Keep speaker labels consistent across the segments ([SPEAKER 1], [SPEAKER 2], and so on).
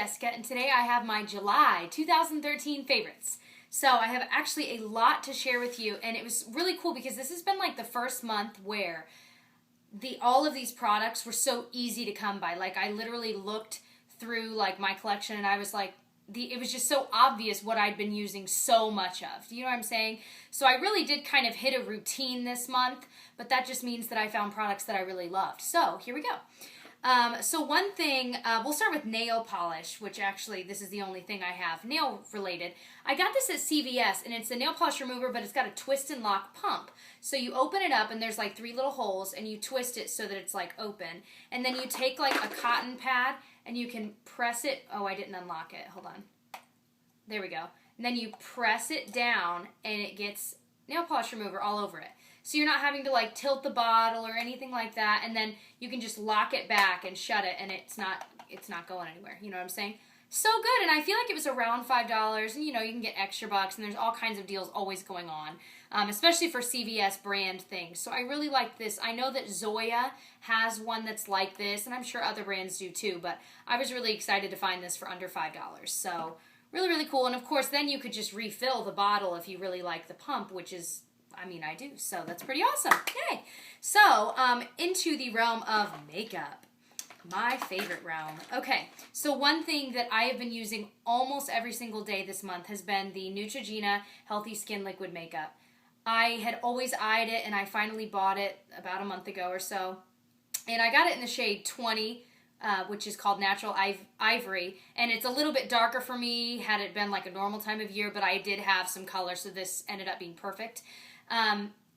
[SPEAKER 1] Jessica, and today I have my July 2013 favorites. So I have actually a lot to share with you, and it was really cool because this has been like the first month where all of these products were so easy to come by. Like I literally looked through like my collection and I was like, it was just so obvious what I'd been using so much of. Do you know what I'm saying? So I really did kind of hit a routine this month, but that just means that I found products that I really loved. So here we go. So one thing, we'll start with nail polish, which actually this is the only thing I have nail related. I got this at CVS, and it's a nail polish remover, but it's got a twist and lock pump. So you open it up, and there's like 3 little holes, and you twist it so that it's like open. And then you take like a cotton pad, and you can press it. Oh, I didn't unlock it. Hold on. There we go. And then you press it down, and it gets nail polish remover all over it. So you're not having to like tilt the bottle or anything like that, and then you can just lock it back and shut it, and it's not going anywhere. You know what I'm saying? So good, and I feel like it was around $5, and you know you can get extra bucks, and there's all kinds of deals always going on, especially for CVS brand things. So I really like this. I know that Zoya has one that's like this, and I'm sure other brands do too. But I was really excited to find this for under $5. So really, really cool. And of course, then you could just refill the bottle if you really like the pump, which is, I mean, I do, so that's pretty awesome. Yay! So, into the realm of makeup. My favorite realm. Okay, so one thing that I have been using almost every single day this month has been the Neutrogena Healthy Skin Liquid Makeup. I had always eyed it, and I finally bought it about a month ago or so. And I got it in the shade 20, which is called Natural Ivory. And it's a little bit darker for me, had it been like a normal time of year, but I did have some color, so this ended up being perfect.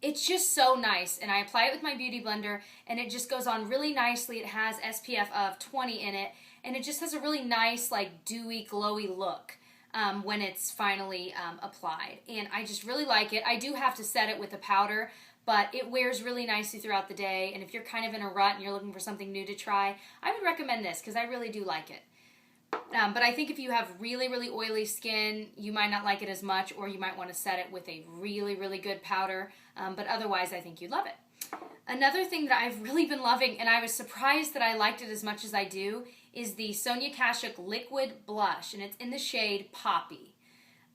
[SPEAKER 1] It's just so nice, and I apply it with my beauty blender, and it just goes on really nicely. It has SPF of 20 in it, and it just has a really nice, like, dewy, glowy look when it's finally applied, and I just really like it. I do have to set it with a powder, but it wears really nicely throughout the day, and if you're kind of in a rut and you're looking for something new to try, I would recommend this, because I really do like it. But I think if you have really, really oily skin, you might not like it as much, or you might want to set it with a really, really good powder. But otherwise, I think you'd love it. Another thing that I've really been loving, and I was surprised that I liked it as much as I do, is the Sonia Kashuk Liquid Blush, and it's in the shade Poppy.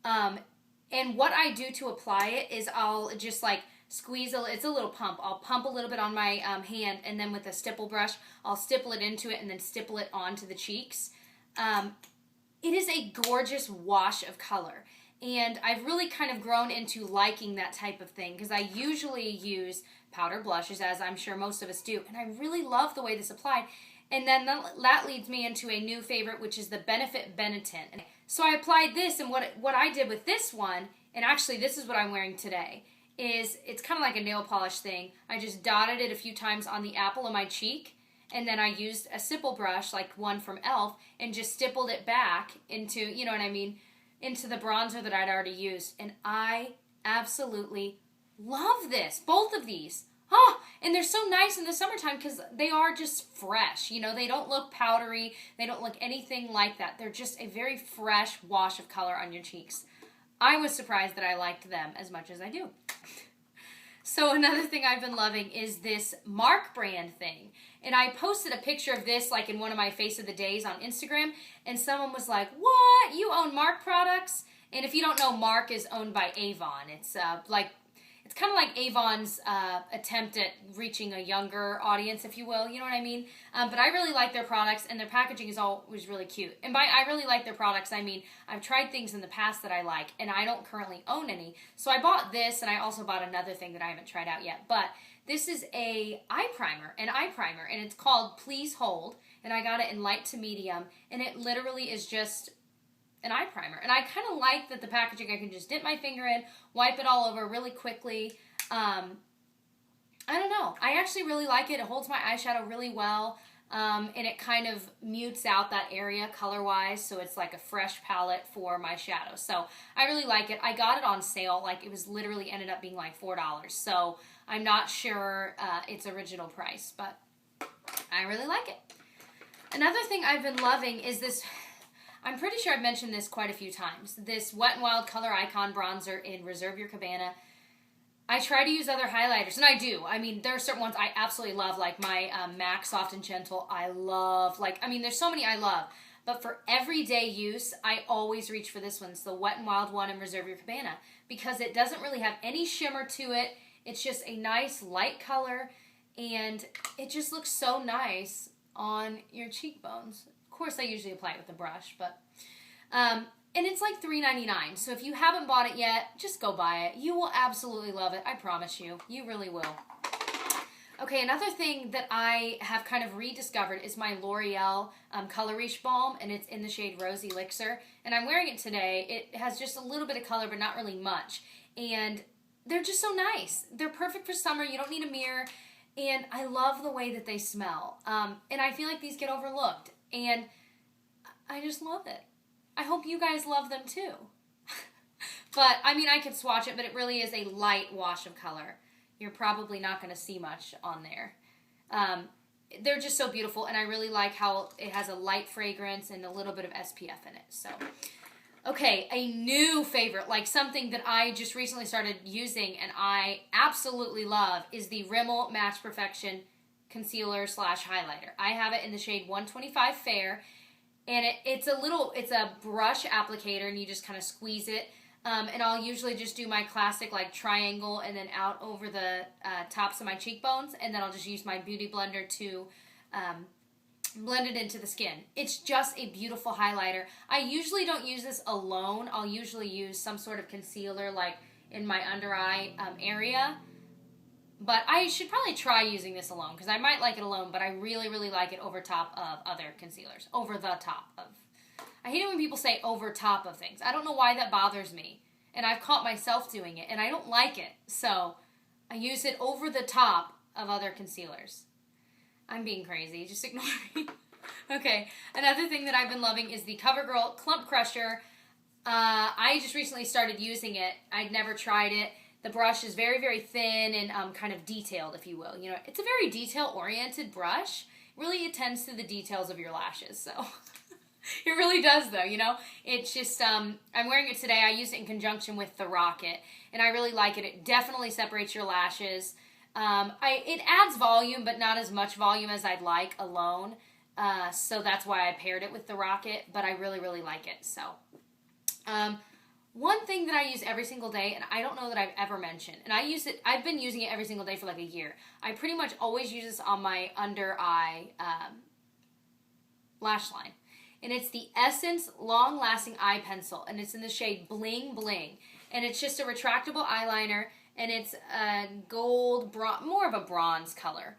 [SPEAKER 1] And what I do to apply it is I'll just like squeeze, it's a little pump. I'll pump a little bit on my hand, and then with a stipple brush, I'll stipple it into it and then stipple it onto the cheeks. It is a gorgeous wash of color, and I've really kind of grown into liking that type of thing because I usually use powder blushes, as I'm sure most of us do, and I really love the way this applied. And then that leads me into a new favorite, which is the Benefit Benetint. So I applied this, and what I did with this one, and actually this is what I'm wearing today, is it's kind of like a nail polish thing. I just dotted it a few times on the apple of my cheek, and then I used a stipple brush, like one from e.l.f., and just stippled it back into, you know what I mean, into the bronzer that I'd already used. And I absolutely love this. Both of these. Oh, and they're so nice in the summertime because they are just fresh. You know, they don't look powdery. They don't look anything like that. They're just a very fresh wash of color on your cheeks. I was surprised that I liked them as much as I do. So another thing I've been loving is this Mark brand thing. And I posted a picture of this like in one of my Face of the Days on Instagram, and someone was like, "What? You own Mark products?" And if you don't know, Mark is owned by Avon. It's it's kind of like Avon's attempt at reaching a younger audience, if you will. You know what I mean? But I really like their products, and their packaging is always really cute. And by I really like their products, I mean I've tried things in the past that I like, and I don't currently own any. So I bought this, and I also bought another thing that I haven't tried out yet. But this is an eye primer, and it's called Please Hold, and I got it in light to medium, and it literally is just an eye primer. And I kind of like that the packaging, I can just dip my finger in, wipe it all over really quickly. I don't know. I actually really like it. It holds my eyeshadow really well, and it kind of mutes out that area color-wise, so it's like a fresh palette for my shadow. So I really like it. I got it on sale. Like, it was literally ended up being like $4. So I'm not sure its original price, but I really like it. Another thing I've been loving is this, I'm pretty sure I've mentioned this quite a few times, this Wet n Wild Color Icon Bronzer in Reserve Your Cabana. I try to use other highlighters, and I do. I mean, there are certain ones I absolutely love, like my MAC Soft and Gentle. I love, like, I mean, there's so many I love. But for everyday use, I always reach for this one. It's the Wet n Wild one in Reserve Your Cabana because it doesn't really have any shimmer to it. It's just a nice light color, and it just looks so nice on your cheekbones. Of course, I usually apply it with a brush, but and it's like $3.99. So if you haven't bought it yet, just go buy it. You will absolutely love it. I promise you. You really will. Okay, another thing that I have kind of rediscovered is my L'Oreal Color Riche Balm, and it's in the shade Rose Elixir. And I'm wearing it today. It has just a little bit of color, but not really much. And they're just so nice. They're perfect for summer. You don't need a mirror. And I love the way that they smell. And I feel like these get overlooked. And I just love it. I hope you guys love them too. But, I mean, I could swatch it, but it really is a light wash of color. You're probably not going to see much on there. They're just so beautiful, and I really like how it has a light fragrance and a little bit of SPF in it. So, okay, a new favorite, like something that I just recently started using and I absolutely love is the Rimmel Match Perfection Concealer / Highlighter. I have it in the shade 125 Fair, and it's a brush applicator, and you just kind of squeeze it. And I'll usually just do my classic like triangle and then out over the tops of my cheekbones, and then I'll just use my beauty blender to blend it into the skin. It's just a beautiful highlighter. I usually don't use this alone. I'll usually use some sort of concealer like in my under eye area, but I should probably try using this alone because I might like it alone, but I really, really like it over top of other concealers. Over the top of. I hate it when people say over top of things. I don't know why that bothers me. And I've caught myself doing it, and I don't like it. So I use it over the top of other concealers. I'm being crazy. Just ignore me. Okay, another thing that I've been loving is the CoverGirl Clump Crusher. I just recently started using it. I'd never tried it. The brush is very, very thin and kind of detailed, if you will. You know, it's a very detail-oriented brush. Really attends to the details of your lashes, so... It really does, though, you know? It's just, I'm wearing it today. I use it in conjunction with the Rocket, and I really like it. It definitely separates your lashes. It adds volume, but not as much volume as I'd like alone. So that's why I paired it with the Rocket, but I really, really like it. So, one thing that I use every single day, and I don't know that I've ever mentioned, and I've been using it every single day for like a year. I pretty much always use this on my under eye lash line. And it's the Essence Long Lasting Eye Pencil, and it's in the shade Bling Bling. And it's just a retractable eyeliner, and it's a gold, more of a bronze color.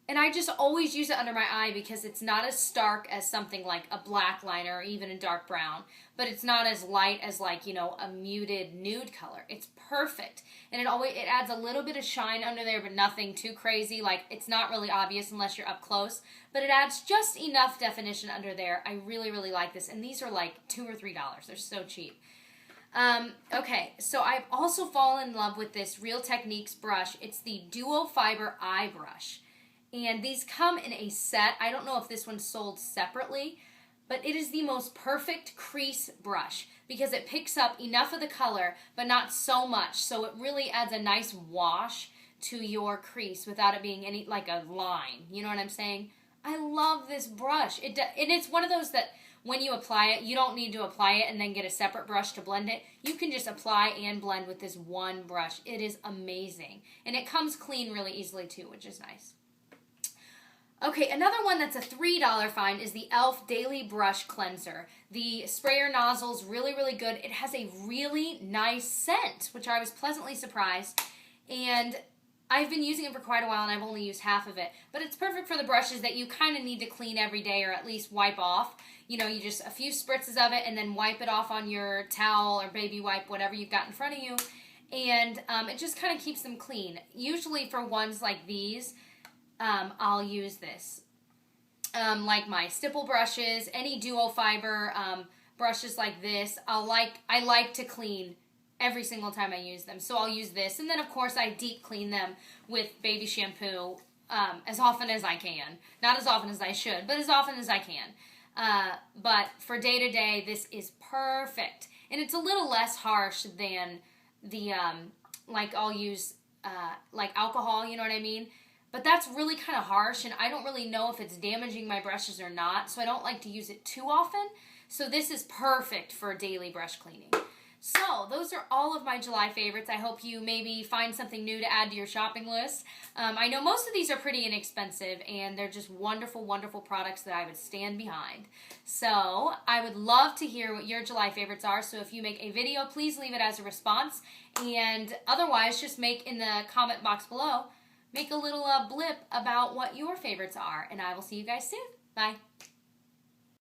[SPEAKER 1] And I just always use it under my eye because it's not as stark as something like a black liner or even a dark brown. But it's not as light as like, you know, a muted nude color. It's perfect. And it adds a little bit of shine under there, but nothing too crazy. Like, it's not really obvious unless you're up close. But it adds just enough definition under there. I really, really like this. And these are like $2 or $3. They're so cheap. Okay, so I've also fallen in love with this Real Techniques brush. It's the Duo Fiber Eye Brush. And these come in a set. I don't know if this one's sold separately, but it is the most perfect crease brush because it picks up enough of the color, but not so much. So it really adds a nice wash to your crease without it being any like a line. You know what I'm saying? I love this brush. And it's one of those that when you apply it, you don't need to apply it and then get a separate brush to blend it. You can just apply and blend with this one brush. It is amazing. And it comes clean really easily too, which is nice. Okay, another one that's a $3 find is the e.l.f. Daily Brush Cleanser. The sprayer nozzle's really, really good. It has a really nice scent, which I was pleasantly surprised. And I've been using it for quite a while, and I've only used half of it. But it's perfect for the brushes that you kind of need to clean every day or at least wipe off. You know, you just a few spritzes of it and then wipe it off on your towel or baby wipe, whatever you've got in front of you. And it just kind of keeps them clean. Usually for ones like these, I'll use this. Like my stipple brushes, any duo fiber brushes like this, I like to clean every single time I use them. So I'll use this, and then of course I deep clean them with baby shampoo as often as I can. Not as often as I should, but as often as I can. But for day to day, this is perfect, and it's a little less harsh than the like I'll use like alcohol. You know what I mean? but that's really kind of harsh, and I don't really know if it's damaging my brushes or not, so I don't like to use it too often. So this is perfect for daily brush cleaning. So those are all of my July favorites. I hope you maybe find something new to add to your shopping list. I know most of these are pretty inexpensive, and they're just wonderful, wonderful products that I would stand behind. So I would love to hear what your July favorites are. So if you make a video, please leave it as a response. And otherwise, just make in the comment box below, make a little blip about what your favorites are. And I will see you guys soon. Bye.